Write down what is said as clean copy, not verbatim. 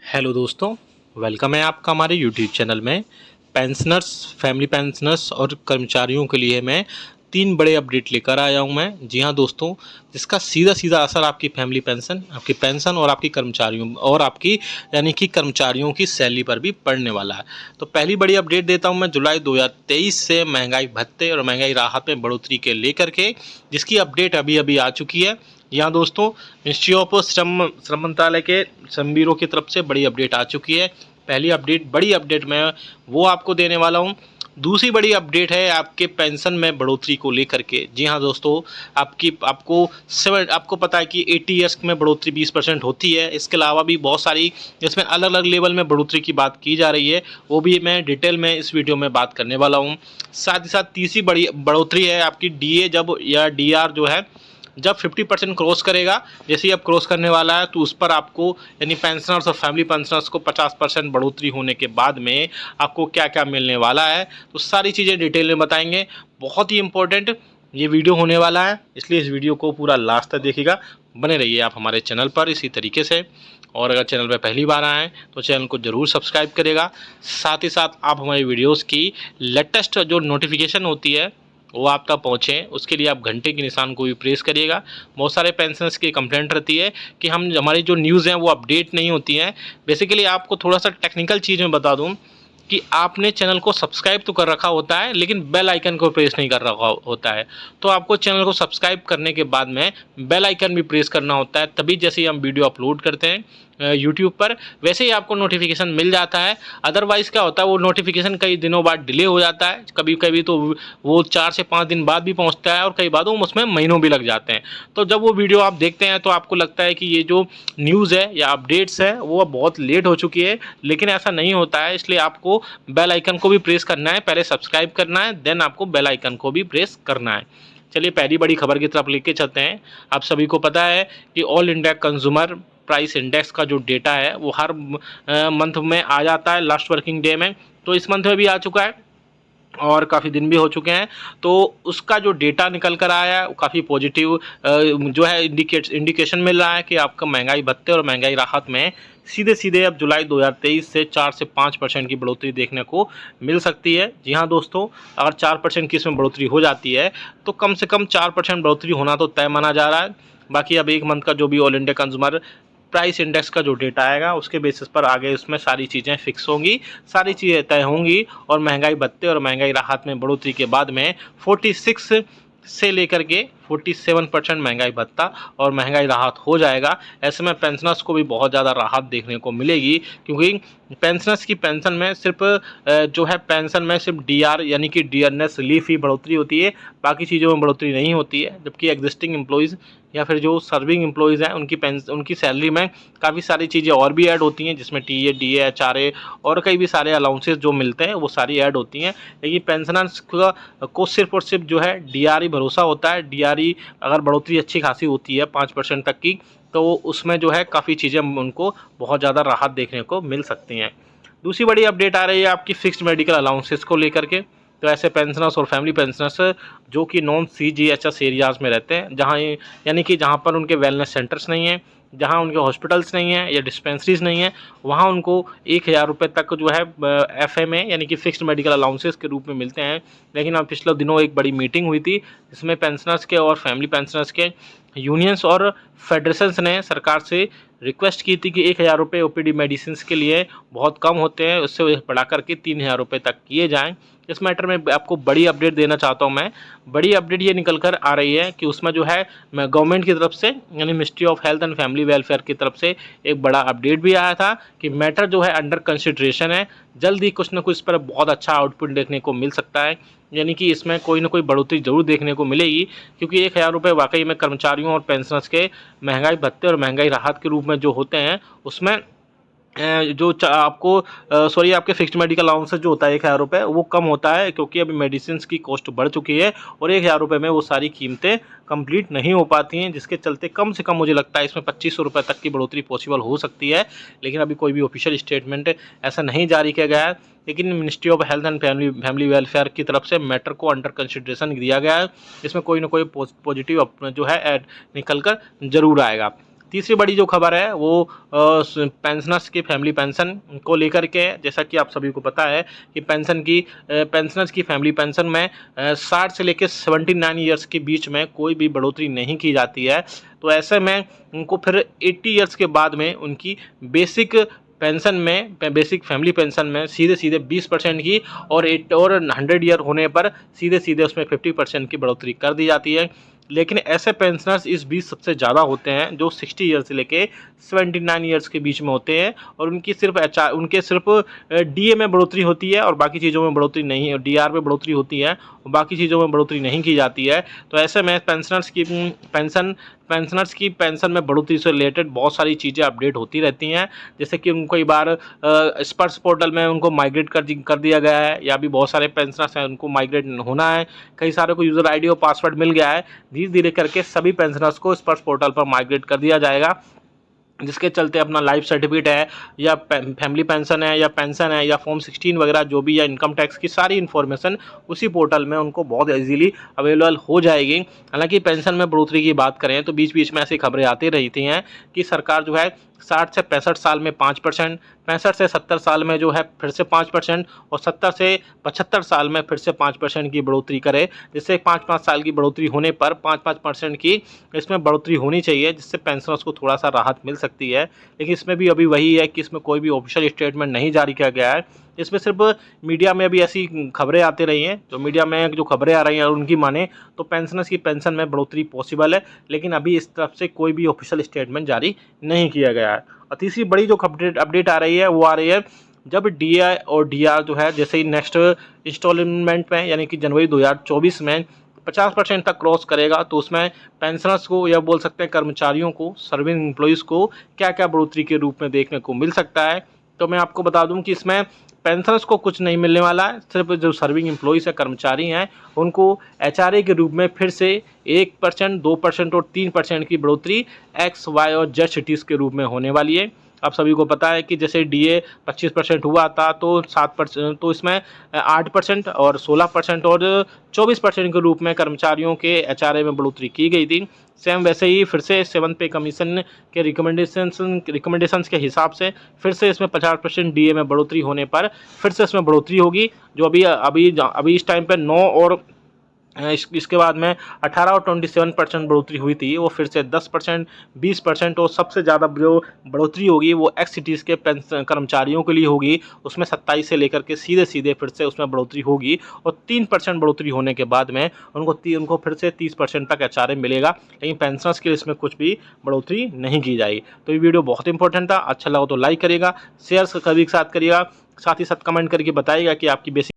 Hello दोस्तों, welcome है आपका हमारे यूट्यूब चैनल में। पेंशनर्स, फैमिली पेंशनर्स और कर्मचारियों के लिए मैं 3 बड़े अपडेट लेकर आया हूं मैं। जी हां दोस्तों, जिसका सीधा सीधा असर आपकी फैमिली पेंशन, आपकी पेंशन और आपकी कर्मचारियों और आपकी यानी कि कर्मचारियों की सैलरी पर भी पड़ने वाला है। तो पहली बड़ी अपडेट देता हूं मैं जुलाई 2023 से महंगाई भत्ते और महंगाई राहत में बढ़ोतरी के लेकर के, जिसकी अपडेट अभी अभी आ चुकी है। यहाँ दोस्तों, मिनिस्ट्री ऑफ श्रम मंत्रालय के श्रम ब्यूरो की तरफ से बड़ी अपडेट आ चुकी है। पहली अपडेट, बड़ी अपडेट मैं वो आपको देने वाला हूँ। दूसरी बड़ी अपडेट है आपके पेंशन में बढ़ोतरी को लेकर के। जी हाँ दोस्तों, आपको पता है कि 80 ईयर्स में बढ़ोतरी 20% होती है। इसके अलावा भी बहुत सारी इसमें अलग अलग लेवल में बढ़ोतरी की बात की जा रही है, वो भी मैं डिटेल में इस वीडियो में बात करने वाला हूँ। साथ ही साथ तीसरी बड़ी बढ़ोतरी है आपकी डीए जब या डीआर जो है जब 50% क्रॉस करेगा। जैसे ही अब क्रॉस करने वाला है तो उस पर आपको यानी पेंशनर्स और फैमिली पेंशनर्स को 50% बढ़ोतरी होने के बाद में आपको क्या क्या मिलने वाला है, तो सारी चीज़ें डिटेल में बताएंगे। बहुत ही इंपॉर्टेंट ये वीडियो होने वाला है, इसलिए इस वीडियो को पूरा लास्ट तक देखिएगा। बने रहिए आप हमारे चैनल पर इसी तरीके से। और अगर चैनल पर पहली बार आएँ तो चैनल को ज़रूर सब्सक्राइब करेगा। साथ ही साथ आप हमारी वीडियोज़ की लेटेस्ट जो नोटिफिकेशन होती है वो आप तक पहुँचे, उसके लिए आप घंटे के निशान को भी प्रेस करिएगा। बहुत सारे पेंशनर्स की कंप्लेंट रहती है कि हमारी जो न्यूज़ हैं वो अपडेट नहीं होती हैं। बेसिकली आपको थोड़ा सा टेक्निकल चीज़ में बता दूं कि आपने चैनल को सब्सक्राइब तो कर रखा होता है लेकिन बेल आइकन को प्रेस नहीं कर रखा होता है। तो आपको चैनल को सब्सक्राइब करने के बाद में बेल आइकन भी प्रेस करना होता है, तभी जैसे ही हम वीडियो अपलोड करते हैं यूट्यूब पर वैसे ही आपको नोटिफिकेशन मिल जाता है। अदरवाइज़ क्या होता है, वो नोटिफिकेशन कई दिनों बाद डिले हो जाता है, कभी कभी तो वो 4 से 5 दिन बाद भी पहुंचता है और कई बार उसमें महीनों भी लग जाते हैं। तो जब वो वीडियो आप देखते हैं तो आपको लगता है कि ये जो न्यूज़ है या अपडेट्स है वो बहुत लेट हो चुकी है, लेकिन ऐसा नहीं होता है। इसलिए आपको बेल आइकन को भी प्रेस करना है, पहले सब्सक्राइब करना है, देन आपको बेल आइकन को भी प्रेस करना है। चलिए पहली बड़ी खबर की तरफ लेके चलते हैं। आप सभी को पता है कि all India consumer price index का जो डेटा है वो हर मंथ में आ जाता है, लास्ट वर्किंग डे में। तो इस मंथ में भी आ चुका है और काफ़ी दिन भी हो चुके हैं। तो उसका जो डेटा निकल कर आया है वो काफ़ी पॉजिटिव जो है इंडिकेशन मिल रहा है कि आपका महंगाई भत्ते और महंगाई राहत में सीधे सीधे अब जुलाई 2023 से 4 से 5% की बढ़ोतरी देखने को मिल सकती है। जी हाँ दोस्तों, अगर 4% की इसमें बढ़ोतरी हो जाती है तो कम से कम 4% बढ़ोतरी होना तो तय माना जा रहा है। बाकी अब एक मंथ का जो भी all India consumer price index का जो डेटा आएगा उसके बेसिस पर आगे उसमें सारी चीज़ें फिक्स होंगी, सारी चीज़ें तय होंगी। और महंगाई भत्ते और महंगाई राहत में बढ़ोतरी के बाद में 46 से लेकर के 47% महंगाई भत्ता और महंगाई राहत हो जाएगा। ऐसे में पेंशनर्स को भी बहुत ज़्यादा राहत देखने को मिलेगी, क्योंकि पेंशनर्स की पेंशन में सिर्फ जो है पेंशन में सिर्फ डीआर यानी कि डियरनेस रिलीफ ही बढ़ोतरी होती है, बाकी चीज़ों में बढ़ोतरी नहीं होती है। जबकि एग्जिस्टिंग एम्प्लॉयज़ या फिर जो सर्विंग एम्प्लॉयज़ हैं उनकी सैलरी में काफ़ी सारी चीज़ें और भी ऐड होती हैं, जिसमें टीए, डीए, एचआरए और कई भी सारे अलाउंसेस जो मिलते हैं वो सारी ऐड होती हैं। लेकिन पेंशनर्स को सिर्फ और सिर्फ जो है डीआर ही भरोसा होता है। डीआर अगर बढ़ोतरी अच्छी खासी होती है 5% तक की, तो उसमें जो है काफ़ी चीज़ें उनको बहुत ज़्यादा राहत देखने को मिल सकती हैं। दूसरी बड़ी अपडेट आ रही है आपकी फिक्स्ड मेडिकल अलाउंसेस को लेकर के। तो ऐसे पेंशनर्स और फैमिली पेंशनर्स जो कि नॉन सीजीएचएस एरियाज़ में रहते हैं, जहाँ यानी कि जहाँ पर उनके वेलनेस सेंटर्स नहीं हैं, जहाँ उनके हॉस्पिटल्स नहीं हैं या डिस्पेंसरीज नहीं हैं, वहाँ उनको 1000 रुपये तक जो है एफएमए यानी कि फिक्स्ड मेडिकल अलाउंसेस के रूप में मिलते हैं। लेकिन अब पिछले दिनों एक बड़ी मीटिंग हुई थी जिसमें पेंशनर्स के और फैमिली पेंशनर्स के यूनियंस और फेडरेशंस ने सरकार से रिक्वेस्ट की थी कि 1000 रुपये ओपीडी मेडिसिन के लिए बहुत कम होते हैं, उससे बढ़ा करके 3000 रुपये तक किए जाएँ। इस मैटर में आपको बड़ी अपडेट देना चाहता हूं मैं। बड़ी अपडेट ये निकल कर आ रही है कि उसमें जो है गवर्नमेंट की तरफ से यानी ministry of health and family welfare की तरफ से एक बड़ा अपडेट भी आया था कि मैटर जो है अंडर कंसिडरेशन है। जल्द ही कुछ ना कुछ इस पर बहुत अच्छा आउटपुट देखने को मिल सकता है, यानी कि इसमें कोई ना कोई बढ़ोतरी जरूर देखने को मिलेगी। क्योंकि 1000 रुपये वाकई में कर्मचारियों और पेंशनर्स के महंगाई भत्ते और महंगाई राहत के रूप में जो होते हैं उसमें जो आपके फिक्स्ड मेडिकल अलाउंसेस जो होता है 1000 रुपये वो कम होता है, क्योंकि अभी मेडिसिन की कॉस्ट बढ़ चुकी है और 1000 रुपये में वो सारी कीमतें कंप्लीट नहीं हो पाती हैं, जिसके चलते कम से कम मुझे लगता है इसमें 2500 रुपये तक की बढ़ोतरी पॉसिबल हो सकती है। लेकिन अभी कोई भी ऑफिशियल स्टेटमेंट ऐसा नहीं जारी किया गया है, लेकिन ministry of health and family welfare की तरफ से मैटर को अंडर कंसिडरेशन दिया गया है। इसमें कोई ना कोई पॉजिटिव जो है निकल कर जरूर आएगा। तीसरी बड़ी जो खबर है वो पेंशनर्स की फैमिली पेंशन को लेकर के है। जैसा कि आप सभी को पता है कि पेंशनर्स की फैमिली पेंशन में 60 से लेकर 79 ईयर्स के बीच में कोई भी बढ़ोतरी नहीं की जाती है। तो ऐसे में उनको फिर 80 ईयर्स के बाद में उनकी बेसिक फैमिली पेंशन में सीधे सीधे 20% की और 100 ईयर होने पर सीधे सीधे उसमें 50% की बढ़ोतरी कर दी जाती है। लेकिन ऐसे पेंशनर्स इस बीच सबसे ज़्यादा होते हैं जो 60 ईयर से लेके 79 ईयर्स के बीच में होते हैं, और उनके सिर्फ डीए में बढ़ोतरी होती है और बाकी चीज़ों में बढ़ोतरी नहीं है, डीआर में बढ़ोतरी होती है और बाकी चीज़ों में बढ़ोतरी नहीं की जाती है। तो ऐसे में पेंशनर्स की पेंशन में बढ़ोतरी से रिलेटेड बहुत सारी चीज़ें अपडेट होती रहती हैं। जैसे कि उनको कई बार स्पर्श पोर्टल में उनको माइग्रेट कर दिया गया है, या भी बहुत सारे पेंशनर्स हैं उनको माइग्रेट होना है, कई सारे को यूज़र आईडी और पासवर्ड मिल गया है। धीरे धीरे करके सभी पेंशनर्स को स्पर्श पोर्टल पर माइग्रेट कर दिया जाएगा, जिसके चलते अपना लाइफ सर्टिफिकेट है या फैमिली पेंशन है या पेंशन है या फॉर्म 16 वगैरह जो भी, या इनकम टैक्स की सारी इन्फॉर्मेशन उसी पोर्टल में उनको बहुत ईजीली अवेलेबल हो जाएगी। हालांकि पेंशन में बढ़ोतरी की बात करें तो बीच बीच में ऐसी खबरें आती रहती हैं कि सरकार जो है 60 से 65 साल में 5%, 65 से 70 साल में जो है फिर से 5%, और 70 से 75 साल में फिर से 5% की बढ़ोतरी करे, जिससे 5-5 साल की बढ़ोतरी होने पर 5-5% की इसमें बढ़ोतरी होनी चाहिए, जिससे पेंशनर्स को थोड़ा सा राहत मिल सकती है। लेकिन इसमें भी अभी वही है कि इसमें कोई भी ऑफिशियल स्टेटमेंट नहीं जारी किया गया है। इसमें सिर्फ मीडिया में अभी ऐसी खबरें आती रही हैं, जो मीडिया में जो खबरें आ रही हैं उनकी माने तो पेंशनर्स की पेंशन में बढ़ोतरी पॉसिबल है, लेकिन अभी इस तरफ से कोई भी ऑफिशियल स्टेटमेंट जारी नहीं किया गया है। और तीसरी बड़ी जो अपडेट आ रही है वो आ रही है, जब डीआई और डीआर जो है जैसे ही नेक्स्ट इंस्टॉलमेंट में यानी कि जनवरी 2024 में 50% तक क्रॉस करेगा, तो उसमें पेंशनर्स को या बोल सकते हैं कर्मचारियों को, सर्विंग एम्प्लॉयज़ को क्या क्या बढ़ोतरी के रूप में देखने को मिल सकता है। तो मैं आपको बता दूं कि इसमें पेंशनर्स को कुछ नहीं मिलने वाला है, सिर्फ जो सर्विंग एम्प्लॉयज़ या कर्मचारी हैं उनको एचआरए के रूप में फिर से 1%, 2% और 3% की बढ़ोतरी एक्स, वाई और जेड सिटीज़ के रूप में होने वाली है। आप सभी को पता है कि जैसे डीए 25% हुआ था तो 7%, तो इसमें 8% और 16% और 24% के रूप में कर्मचारियों के एचआरए में बढ़ोतरी की गई थी। सेम वैसे ही फिर से 7th पे कमीशन के रिकमेंडेशंस के हिसाब से फिर से इसमें 50% डीए में बढ़ोतरी होने पर फिर से इसमें बढ़ोतरी होगी, जो अभी इस टाइम पे 9 और इसके बाद में 18 और 27% बढ़ोतरी हुई थी, वो फिर से 10%, 20% और सबसे ज़्यादा जो बढ़ोतरी होगी वो एक्स सिटीज़ के कर्मचारियों के लिए होगी। उसमें 27 से लेकर के सीधे सीधे फिर से उसमें बढ़ोतरी होगी, और 3% बढ़ोतरी होने के बाद में उनको फिर से 30% तक एचआरए मिलेगा। लेकिन पेंशनर्स के इसमें कुछ भी बढ़ोतरी नहीं की जाएगी। तो ये वीडियो बहुत इंपॉर्टेंट था, अच्छा लगा तो लाइक करिएगा, शेयर सभी के साथ करिएगा, साथ ही साथ कमेंट करके बताइएगा कि आपकी बेसिक